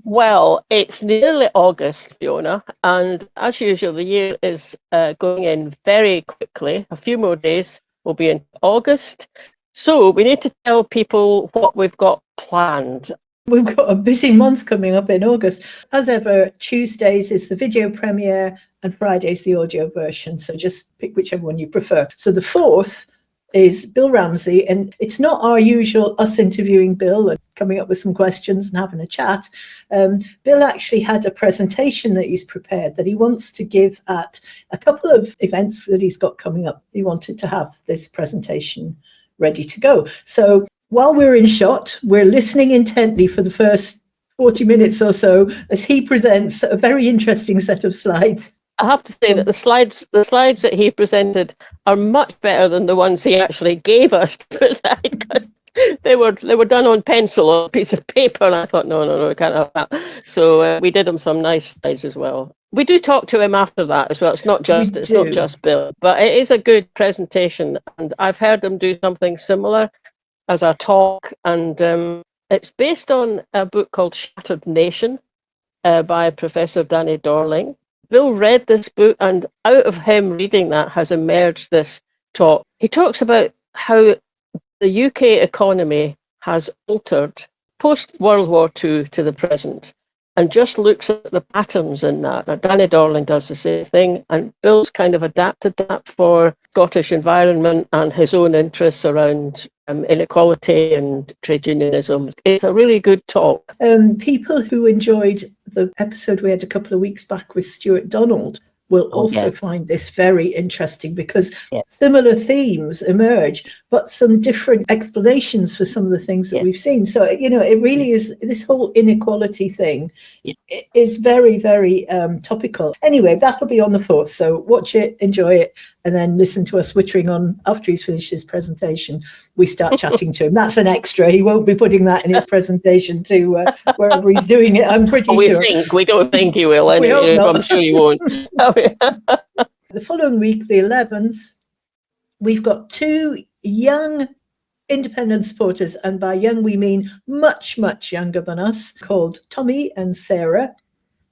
Well, it's nearly August, Fiona, and as usual, the year is going in very quickly. A few more days will be in August. So we need to tell people what we've got planned. We've got a busy month coming up in August. As ever, Tuesdays is the video premiere and Fridays the audio version. So just pick whichever one you prefer. So the 4th is Bill Ramsey, and it's not our usual us interviewing Bill and coming up with some questions and having a chat. Bill actually had a presentation that he's prepared that he wants to give at a couple of events that he's got coming up. He wanted to have this presentation ready to go. So while we're in shot, we're listening intently for the first 40 minutes or so as he presents a very interesting set of slides. I have to say that the slides that he presented are much better than the ones he actually gave us to present. They were done on pencil on a piece of paper, and I thought, no, we can't have that. So we did him some nice slides as well. We do talk to him after that as well. It's not just Bill, but it is a good presentation, and I've heard him do something similar as a talk, and it's based on a book called Shattered Nation by Professor Danny Dorling. Bill read this book, and out of him reading that has emerged this talk. He talks about how the UK economy has altered post-World War II to the present, and just looks at the patterns in that. Now, Danny Dorling does the same thing, and Bill's kind of adapted that for Scottish environment and his own interests around inequality and trade unionism. It's a really good talk. People who enjoyed the episode we had a couple of weeks back with Stuart Donald will also find this very interesting, because similar themes emerge, but some different explanations for some of the things that we've seen. So, it really is, this whole inequality thing is very, very topical. Anyway, that'll be on the 4th. So watch it, enjoy it, and then listen to us wittering on after he's finished his presentation. We start chatting to him. That's an extra. He won't be putting that in his presentation to wherever he's doing it, I'm pretty sure. We don't think he will anyway. I'm sure he won't. The following week, the 11th, we've got 2 young independent supporters, and by young we mean much, much younger than us, called Tommy and Sarah.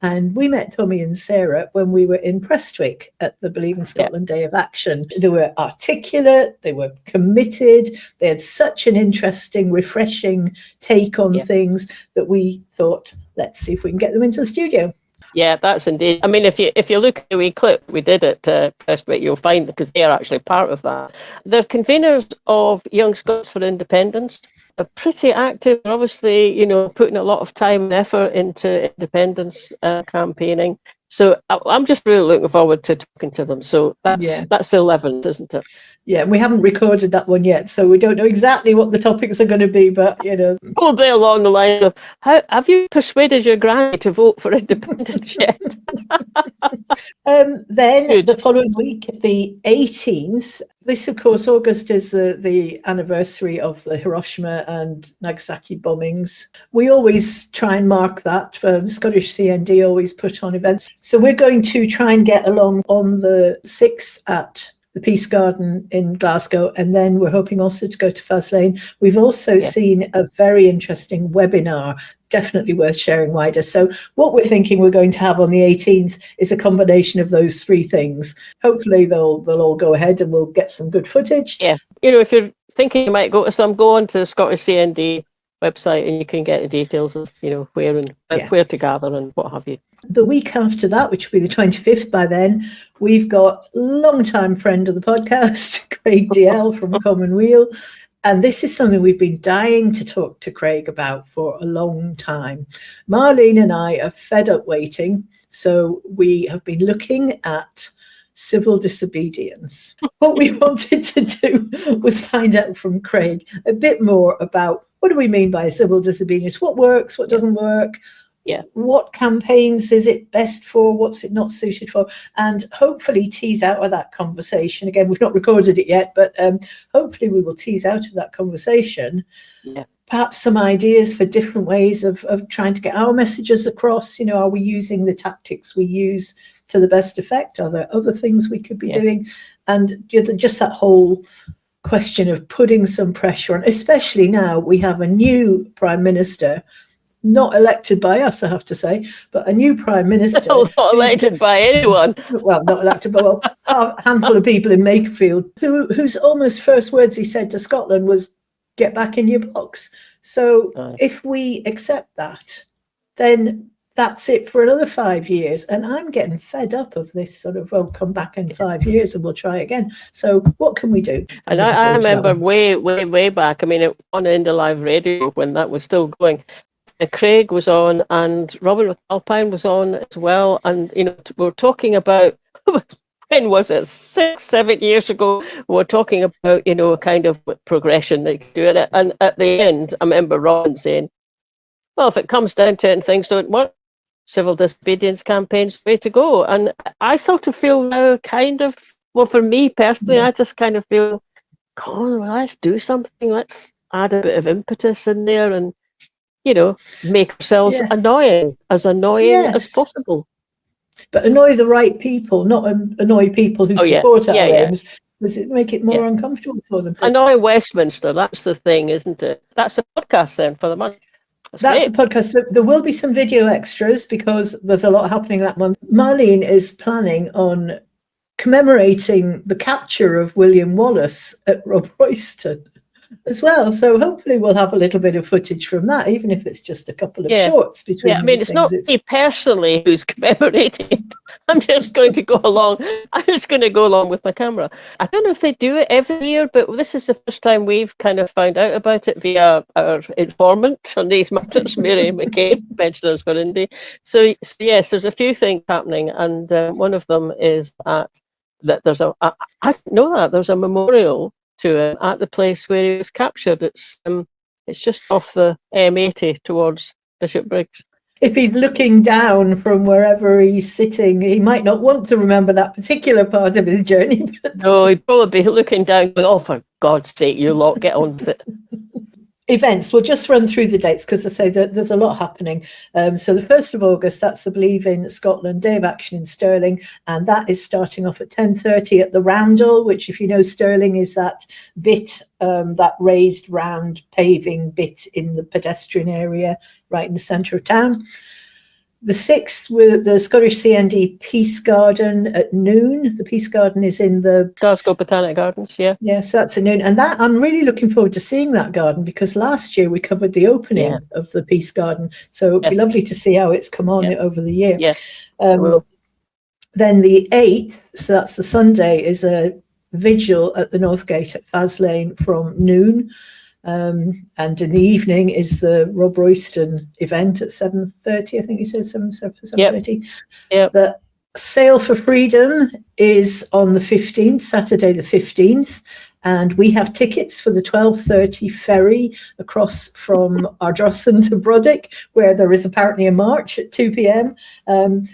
And we met Tommy and Sarah when we were in Prestwick at the Believe in Scotland Day of Action. They were articulate, they were committed, they had such an interesting, refreshing take on things that we thought, let's see if we can get them into the studio. Yeah, that's indeed. I mean, if you look at the wee clip we did at Prestwick, you'll find, because they are actually part of that. They're conveners of Young Scots for Independence. They're pretty active. They're obviously, putting a lot of time and effort into independence campaigning. So I'm just really looking forward to talking to them. So that's the 11th, isn't it? Yeah, we haven't recorded that one yet, so we don't know exactly what the topics are going to be, but, Probably along the line of, have you persuaded your granny to vote for independence yet? Then the following week, the 18th, this, of course, August is the anniversary of the Hiroshima and Nagasaki bombings. We always try and mark that. Scottish CND always put on events. So we're going to try and get along on the 6th at the Peace Garden in Glasgow, and then we're hoping also to go to Faslane. We've also seen a very interesting webinar, definitely worth sharing wider. So what we're thinking we're going to have on the 18th is a combination of those 3 things. Hopefully they'll all go ahead and we'll get some good footage. Yeah, if you're thinking you might go to some, go on to the Scottish CND website and you can get the details of where to gather and what have you. The week after that, which will be the 25th by then, we've got longtime friend of the podcast, Craig DL from Commonweal. And this is something we've been dying to talk to Craig about for a long time. Marlene and I are fed up waiting. So we have been looking at civil disobedience. What we wanted to do was find out from Craig a bit more about what do we mean by civil disobedience? What works? What doesn't work? Yeah. What campaigns is it best for? What's it not suited for? And hopefully tease out of that conversation. Again, we've not recorded it yet, but hopefully we will tease out of that conversation perhaps some ideas for different ways of trying to get our messages across. Are we using the tactics we use to the best effect? Are there other things we could be doing? And just that whole question of putting some pressure on, especially now we have a new Prime Minister, not elected by us, I have to say, but a new Prime Minister. Not elected by anyone. Well, not elected, but a handful of people in Makerfield, whose almost first words he said to Scotland was, "Get back in your box." So if we accept that, then that's it for another 5 years. And I'm getting fed up of this sort of, well, come back in 5 years and we'll try again. So what can we do? And I remember way back, I mean, on Indie Live Radio when that was still going, Craig was on and Robin McAlpine was on as well. And, we were talking about, when was it, 6-7 years ago, we were talking about, a kind of progression they could do it. And at the end, I remember Robin saying, well, if it comes down to it and things don't work, civil disobedience campaigns, way to go. And I sort of feel now well, for me personally, I just kind of feel, come on, well, let's do something. Let's add a bit of impetus in there and, make ourselves annoying as possible. But annoy the right people, not annoy people who support our aims. Does it make it more uncomfortable for them? Annoy Westminster, that's the thing, isn't it? That's a podcast then for the month. That's a podcast. There will be some video extras because there's a lot happening that month. Marlene is planning on commemorating the capture of William Wallace at Rob Royston as well. So hopefully we'll have a little bit of footage from that, even if it's just a couple of shorts between. Yeah, I mean, it's not me personally who's commemorating it. I'm just going to go along. I'm just going to go along with my camera. I don't know if they do it every year, but this is the first time we've kind of found out about it via our informant on these matters, Mary McCabe, Pensioners for Indy. So yes, there's a few things happening, and one of them is that there's I didn't know that there's a memorial to him at the place where he was captured. It's just off the M80 towards Bishopbriggs. If he's looking down from wherever he's sitting, he might not want to remember that particular part of his journey. No, he'd probably be looking down, going, oh, for God's sake, you lot, get on with it. Events, we'll just run through the dates because I say that there's a lot happening. So the 1st of August, that's the Believe in Scotland Day of Action in Stirling, and that is starting off at 10:30 at the Roundel, which, if you know Stirling, is that bit, that raised round paving bit in the pedestrian area right in the centre of town. The 6th, with the Scottish CND Peace Garden at noon. The Peace Garden is in the Glasgow Botanic Gardens, Yes, that's at noon. And that I'm really looking forward to seeing that garden because last year we covered the opening of the Peace Garden. So it'd be lovely to see how it's come on over the year. Yeah. Then the 8th, so that's the Sunday, is a vigil at the North Gate at Faz Lane from noon. And in the evening is the Rob Royston event at 7:30. I think you said 7:30. Yeah. The Sail for Freedom is on the 15th, Saturday the 15th, and we have tickets for the 12:30 ferry across from Ardrossan to Brodick, where there is apparently a march at 2 p.m.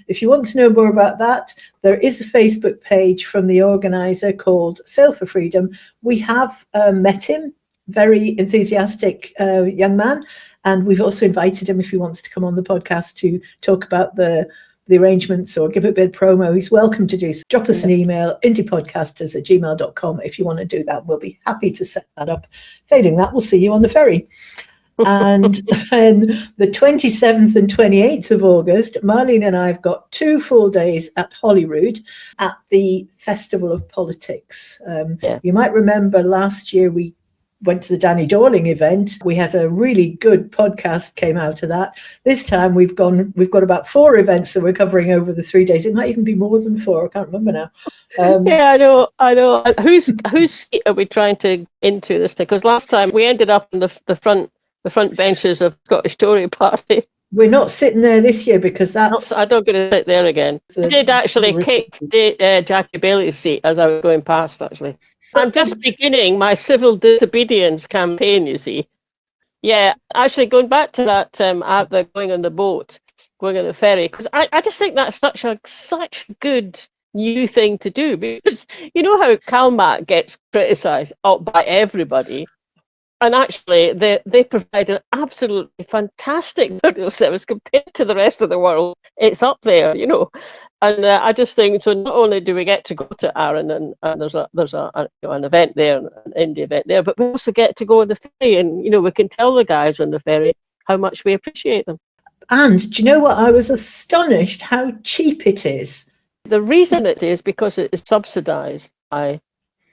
If you want to know more about that, there is a Facebook page from the organizer called Sail for Freedom. We have met him. Very enthusiastic young man, and we've also invited him if he wants to come on the podcast to talk about the arrangements or give a bit of promo. He's welcome to do so. Drop us an email, indypodcasters@gmail.com, if you want to do that. We'll be happy to set that up. Failing that, we'll see you on the ferry. And then the 27th and 28th of August, Marlene and I have got 2 full days at Holyrood at the Festival of Politics. You might remember last year we went to the Danny Dorling event. We had a really good podcast came out of that. This time we've got about 4 events that we're covering over the 3 days. It might even be more than 4. I can't remember now. I know. Whose seat are we trying to into this time? Because last time we ended up in the front benches of Scottish Tory Party. We're not sitting there this year because I don't get to sit there again. I did actually kick Jackie Bailey's seat as I was going past, actually. I'm just beginning my civil disobedience campaign, you see. Yeah, actually going back to that at the going on the boat, going on the ferry, because I just think that's such a good new thing to do, because you know how CalMac gets criticised by everybody, and actually they provide an absolutely fantastic burial service compared to the rest of the world. It's up there, you know. And I just think, so not only do we get to go to Arran and there's an event there, an indie event there, but we also get to go on the ferry and, you know, we can tell the guys on the ferry how much we appreciate them. And do you know what? I was astonished how cheap it is. The reason it is because it is subsidised by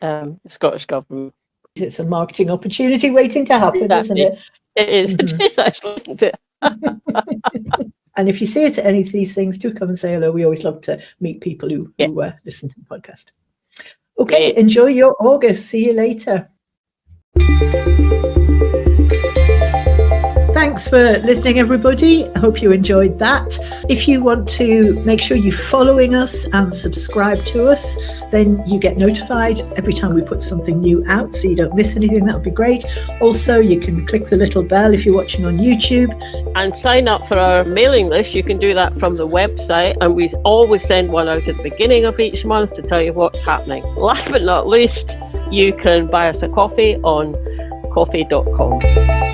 the Scottish Government. It's a marketing opportunity waiting to happen, Exactly. isn't it? It is. Mhm. It is actually, isn't it? And if you see it at any of these things, do come and say hello. We always love to meet people who listen to the podcast. Okay, enjoy your August. See you later. Thanks for listening, everybody. I hope you enjoyed that. If you want to make sure you're following us and subscribe to us, then you get notified every time we put something new out so you don't miss anything. That would be great. Also, you can click the little bell if you're watching on YouTube. And sign up for our mailing list. You can do that from the website, and we always send one out at the beginning of each month to tell you what's happening. Last but not least, you can buy us a coffee on coffee.com.